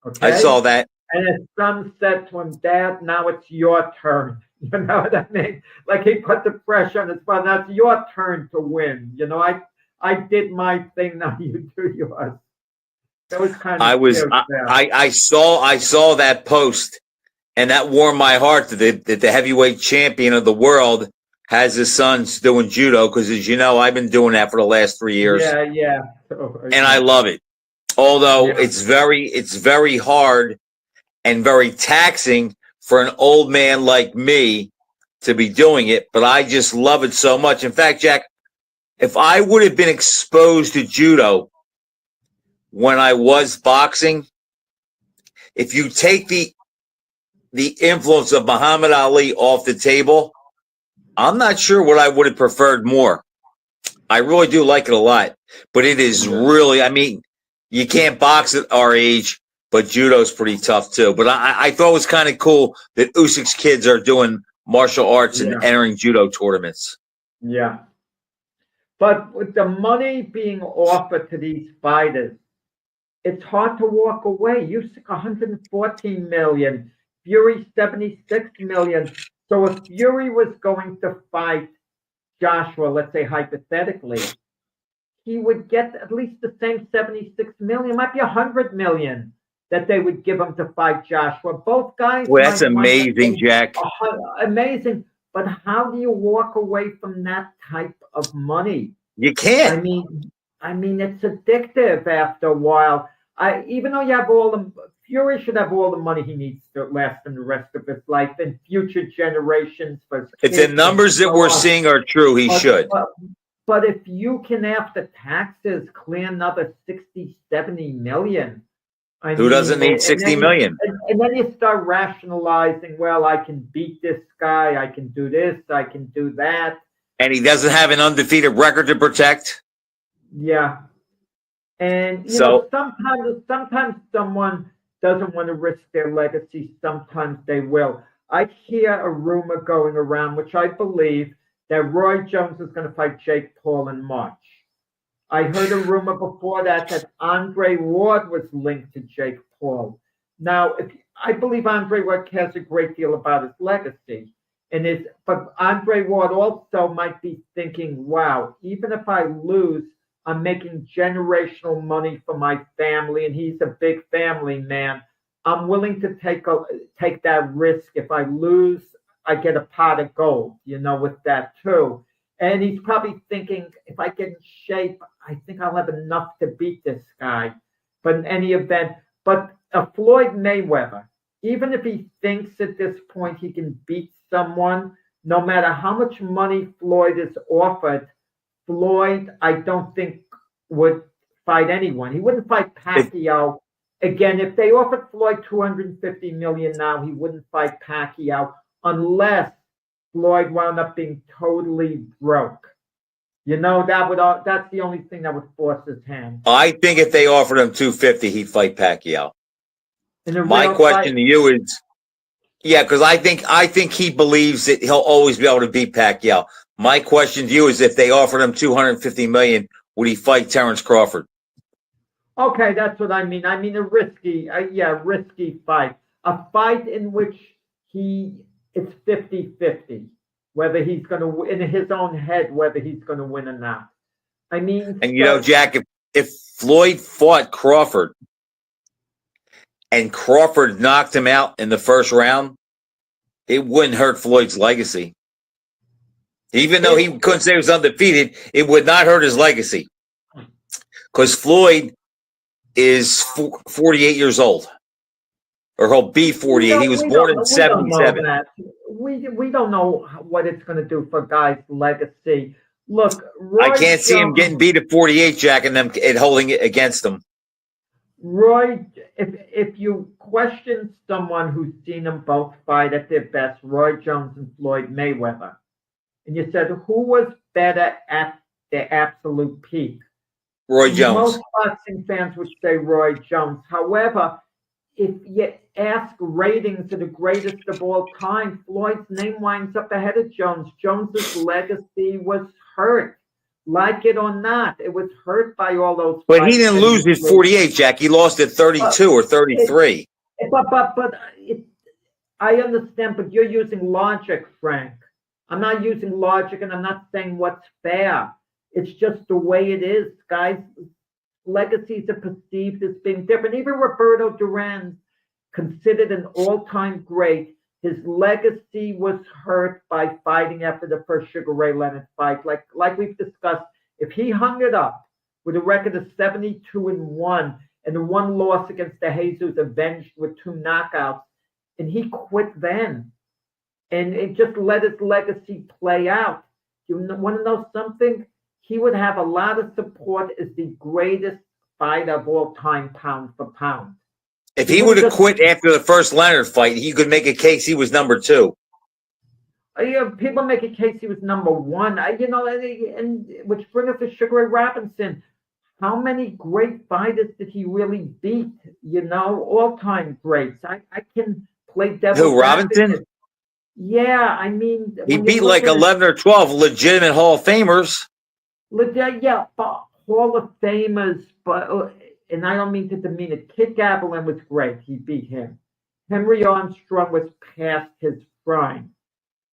Okay? I saw that. And his son said to him, "Dad, now it's your turn." You know what I mean? Like he put the pressure on his father. Now it's your turn to win. I did my thing. Now you do yours. That was kind of. I saw that post, and that warmed my heart that the heavyweight champion of the world has his sons doing judo, because as you know, I've been doing that for the last 3 years. Yeah. And I love it. Although it's very hard and very taxing for an old man like me to be doing it, but I just love it so much. In fact, Jack, if I would have been exposed to judo when I was boxing, if you take the influence of Muhammad Ali off the table, I'm not sure what I would have preferred more. I really do like it a lot, but it is really, I mean, you can't box at our age, but judo's pretty tough too. But I thought it was kind of cool that Usyk's kids are doing martial arts and entering judo tournaments. Yeah. But with the money being offered to these fighters, it's hard to walk away. Usyk 114 million, Fury 76 million. So if Fury was going to fight Joshua, let's say hypothetically, he would get at least the same 76 million. It might be 100 million that they would give him to fight Joshua. Both guys. Well, that's amazing, Jack. Amazing. But how do you walk away from that type of money? You can't. I mean, it's addictive after a while. Even though you have all the Fury should have all the money he needs to last him the rest of his life and future generations. If the numbers that we're seeing are true, he should. But if you can, after taxes, clear another 60, 70 million. Who doesn't need 60 million? And then you start rationalizing, well, I can beat this guy, I can do this, I can do that. And he doesn't have an undefeated record to protect? Yeah. And sometimes someone doesn't want to risk their legacy. Sometimes they will. I hear a rumor going around, which I believe, that Roy Jones is going to fight Jake Paul in March. I heard a rumor before that Andre Ward was linked to Jake Paul. Now, I believe Andre Ward cares a great deal about his legacy. But Andre Ward also might be thinking, wow, even if I lose, I'm making generational money for my family, and he's a big family man. I'm willing to take that risk. If I lose, I get a pot of gold, with that too. And he's probably thinking, if I get in shape, I think I'll have enough to beat this guy. But in any event, Floyd Mayweather, even if he thinks at this point he can beat someone, no matter how much money Floyd is offered, Floyd, I don't think, would fight anyone. He wouldn't fight Pacquiao. Again, if they offered Floyd $250 million now, he wouldn't fight Pacquiao unless Floyd wound up being totally broke. That's the only thing that would force his hand. I think if they offered him $250, he'd fight Pacquiao. My question to you is, because I think he believes that he'll always be able to beat Pacquiao. My question to you is, if they offered him $250 million, would he fight Terrence Crawford? Okay, that's what I mean. I mean a risky fight. A fight in which it's 50-50, whether he's going to, in his own head, whether he's going to win or not. I mean... And Jack, if Floyd fought Crawford and Crawford knocked him out in the first round, it wouldn't hurt Floyd's legacy. Even though he couldn't say he was undefeated, it would not hurt his legacy. Because Floyd is 48 years old. Or he'll be 48. He was born in 77. We don't know what it's going to do for a guy's legacy. Look, I Roy can't see him Jones- getting beat at 48, Jack, and them and holding it against him. Roy, if you question someone who's seen them both fight at their best, Roy Jones and Floyd Mayweather, and you said who was better at their absolute peak, Roy Jones. most boxing fans would say Roy Jones. However, if you ask ratings of the greatest of all time, Floyd's name winds up ahead of Jones. Jones's legacy was hurt. Like it or not, it was hurt by all those. But he didn't lose at 48, Jack. He lost at 32 or 33. I understand, but you're using logic, Frank. I'm not using logic, and I'm not saying what's fair. It's just the way it is, guys. Legacies are perceived as being different. Even Roberto Duran, considered an all-time great, his legacy was hurt by fighting after the first Sugar Ray Leonard fight. Like we've discussed, if he hung it up with a record of 72-1 and the one loss against De Jesus avenged with 2 knockouts, and he quit then, and it just let his legacy play out. You want to know something? He would have a lot of support as the greatest fighter of all time, pound for pound. If he would have quit after the first Leonard fight, he could make a case he was number 2. People make a case he was number 1. And which brings us to Sugar Ray Robinson. How many great fighters did he really beat? All-time greats. I can play devil's Who, Robinson? advocate. Yeah, I mean, he beat like 11 or 12 legitimate Hall of Famers. Yeah, Hall of Famers, but. And I don't mean to demean it. Kid Gavilan was great. He beat him. Henry Armstrong was past his prime.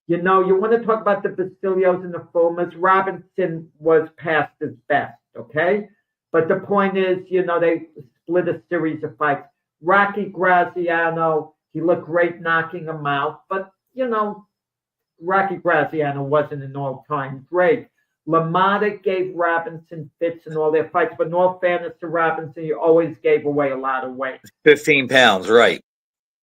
You want to talk about the Basilios and the Fulmers. Robinson was past his best, okay? But the point is, they split a series of fights. Rocky Graziano, he looked great knocking him out. But, Rocky Graziano wasn't an all-time great. LaMotta gave Robinson fits in all their fights, but in all fairness to Robinson, he always gave away a lot of weight. 15 pounds, right.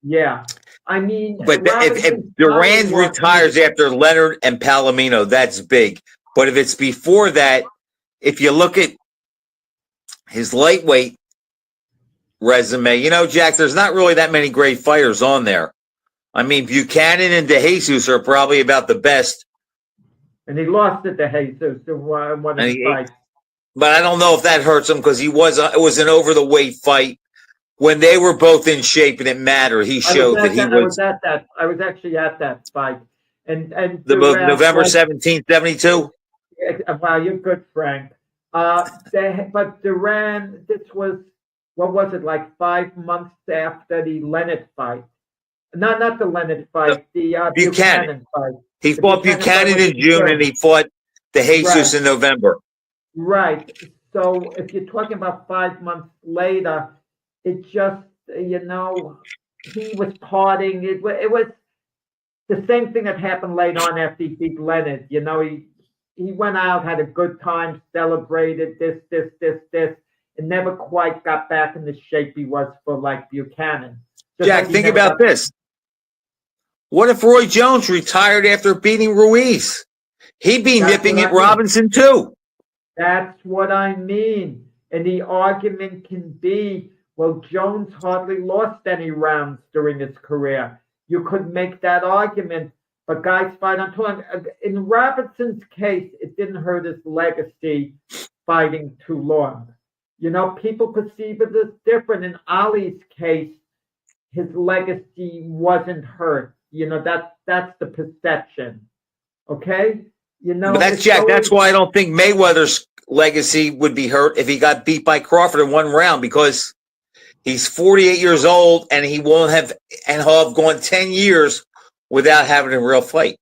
Yeah. I mean... But if Duran retires after Leonard and Palomino, that's big. But if it's before that, if you look at his lightweight resume, Jack, there's not really that many great fighters on there. I mean, Buchanan and De Jesus are probably about the best. And he lost it to Jesus in one of his fights. But I don't know if that hurts him because it was an over the weight fight when they were both in shape and it mattered. He showed that he was. I was actually at that fight, and November 17th, 72. Wow, you're good, Frank. But Duran, this was what was it like 5 months after the Leonard fight? Not the Leonard fight, the Buchanan fight. He fought Buchanan in June and he fought De Jesus in November. Right. So if you're talking about 5 months later, it just, he was partying. It was the same thing that happened late on after he beat Leonard. He went out, had a good time, celebrated this, and never quite got back in the shape he was for like Buchanan. Jack, think about this. What if Roy Jones retired after beating Ruiz? He'd be nipping at Robinson too. That's what I mean. And the argument can be, well, Jones hardly lost any rounds during his career. You could make that argument, but guys fight on time. In Robinson's case, it didn't hurt his legacy fighting too long. People perceive it as different. In Ali's case, his legacy wasn't hurt. That's the perception. Okay? But that's Jack. That's why I don't think Mayweather's legacy would be hurt if he got beat by Crawford in one round, because he's 48 years old and he'll have gone 10 years without having a real fight.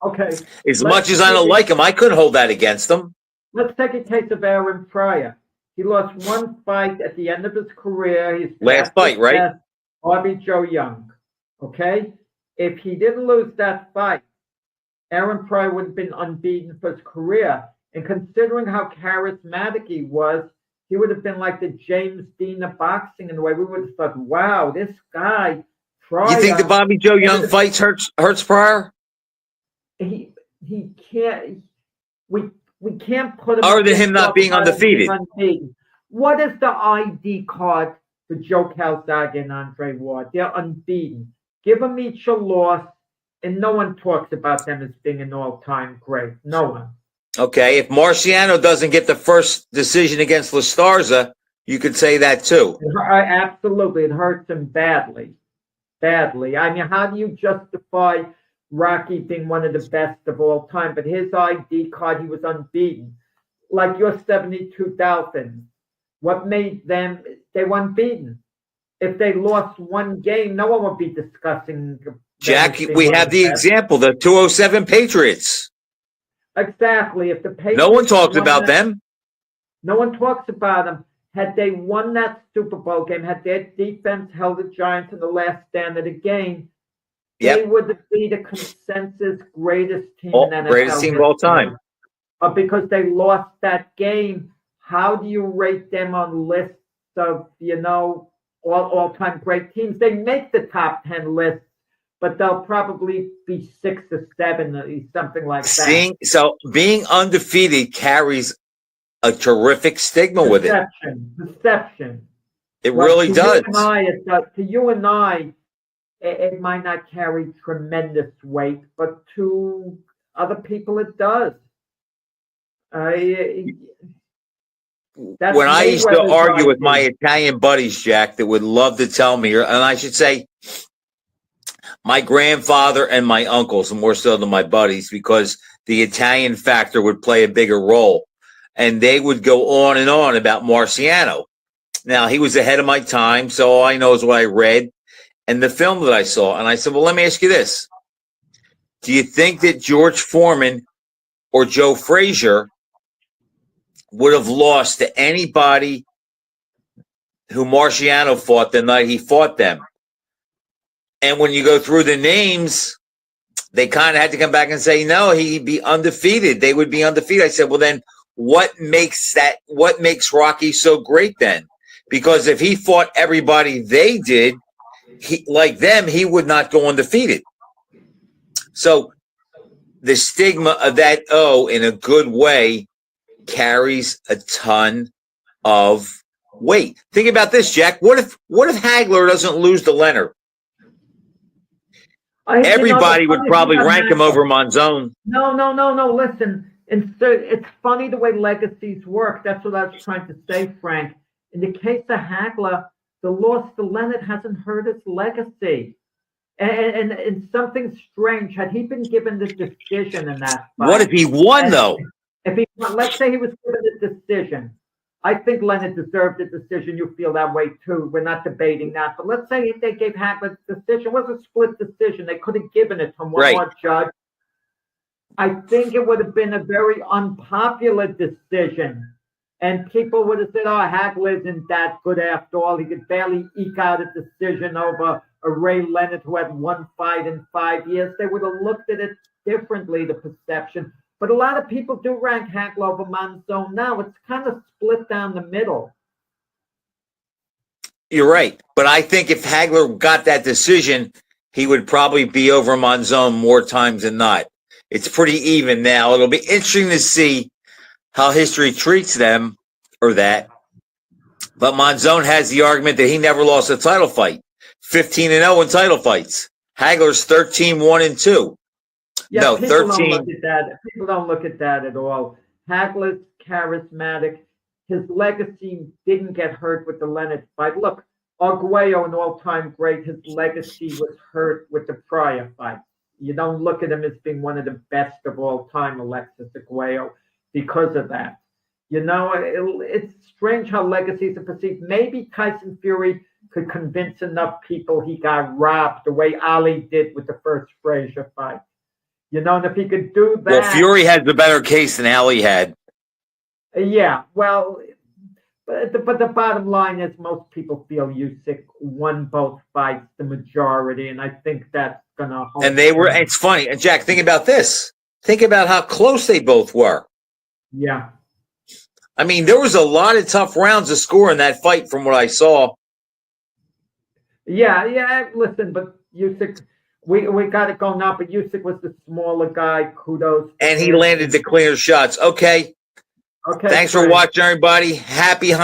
Okay. As much as I don't like him, I couldn't hold that against him. Let's take a case of Aaron Pryor. He lost one fight at the end of his career. His last fight, right? Bobby Joe Young. Okay? If he didn't lose that fight, Aaron Pryor would have been unbeaten for his career. And considering how charismatic he was, he would have been like the James Dean of boxing in the way we would have thought, wow, this guy, Pryor. You think the Bobby Joe Young fights hurts Pryor? He can't. We we can't put him Other than up him not talk being about him undefeated. unbeaten. What is the ID card for Joe Calzaghe and Andre Ward? They're unbeaten. Give them each a loss, and no one talks about them as being an all-time great. No one. Okay, if Marciano doesn't get the first decision against La Starza, you could say that too. Absolutely, it hurts him badly. Badly. I mean, how do you justify Rocky being one of the best of all time? But his ID card, he was unbeaten. Like your 72,000. What made them, they were unbeaten. If they lost one game, no one would be discussing. Jack, we have the example, the 207 Patriots. Exactly. If the Patriots, no one talks about them. No one talks about them. Had they won that Super Bowl game, had their defense held the Giants in the last stand of the game, they would be the consensus greatest team in NFL. Greatest team of all time. But because they lost that game, how do you rate them on lists of, all-time great teams? They make the top 10 lists, but they'll probably be 6 or 7, something like that. So being undefeated carries a terrific stigma with it. Deception. It really does. To you and I, it might not carry tremendous weight, but to other people it does. When I used to argue with my Italian buddies, Jack, that would love to tell me, and I should say my grandfather and my uncles, more so than my buddies, because the Italian factor would play a bigger role. And they would go on and on about Marciano. Now, he was ahead of my time, so all I know is what I read and the film that I saw. And I said, well, let me ask you this. Do you think that George Foreman or Joe Frazier would have lost to anybody who Marciano fought the night he fought them? And when you go through the names, they kind of had to come back and say, no, he'd be undefeated. They would be undefeated. I said, well, then what makes Rocky so great then? Because if he fought everybody they did, like them, he would not go undefeated. So the stigma of that, in a good way, carries a ton of weight. Think about this, Jack. What if Hagler doesn't lose to Leonard? Everybody would probably rank him over Monzon. No. Listen, it's funny the way legacies work. That's what I was trying to say, Frank. In the case of Hagler, the loss to Leonard hasn't hurt his legacy. And something strange, had he been given the decision in that fight? What if he won, though? Let's say he was given the decision. I think Leonard deserved the decision. You feel that way, too. We're not debating that. But let's say if they gave Hagler the decision, it was a split decision. They could have given it to one more judge. I think it would have been a very unpopular decision. And people would have said, Hagler isn't that good after all. He could barely eke out a decision over a Ray Leonard who had one fight in 5 years. They would have looked at it differently, the perception. But a lot of people do rank Hagler over Monzon now. It's kind of split down the middle. You're right. But I think if Hagler got that decision, he would probably be over Monzon more times than not. It's pretty even now. It'll be interesting to see how history treats them or that. But Monzon has the argument that he never lost a title fight. 15-0 in title fights. Hagler's 13-1-2. Yeah, no, people 13. Don't look at that. People don't look at that at all. Hagler's charismatic. His legacy didn't get hurt with the Leonard fight. Look, Arguello, an all-time great, his legacy was hurt with the prior fight. You don't look at him as being one of the best of all time, Alexis Arguello, because of that. It's strange how legacies are perceived. Maybe Tyson Fury could convince enough people he got robbed the way Ali did with the first Frazier fight. And if he could do that... Well, Fury had the better case than Ali had. Yeah, well, but the bottom line is most people feel Usyk won both fights, the majority, and I think that's going to hold. And it's funny. And Jack, think about this. Think about how close they both were. Yeah. I mean, there was a lot of tough rounds to score in that fight from what I saw. Yeah, listen, but Usyk... We got it going now, but Usyk was the smaller guy. Kudos. And he landed the cleaner shots. Okay, Okay. Thanks for great. watching, everybody. Happy Hanukkah.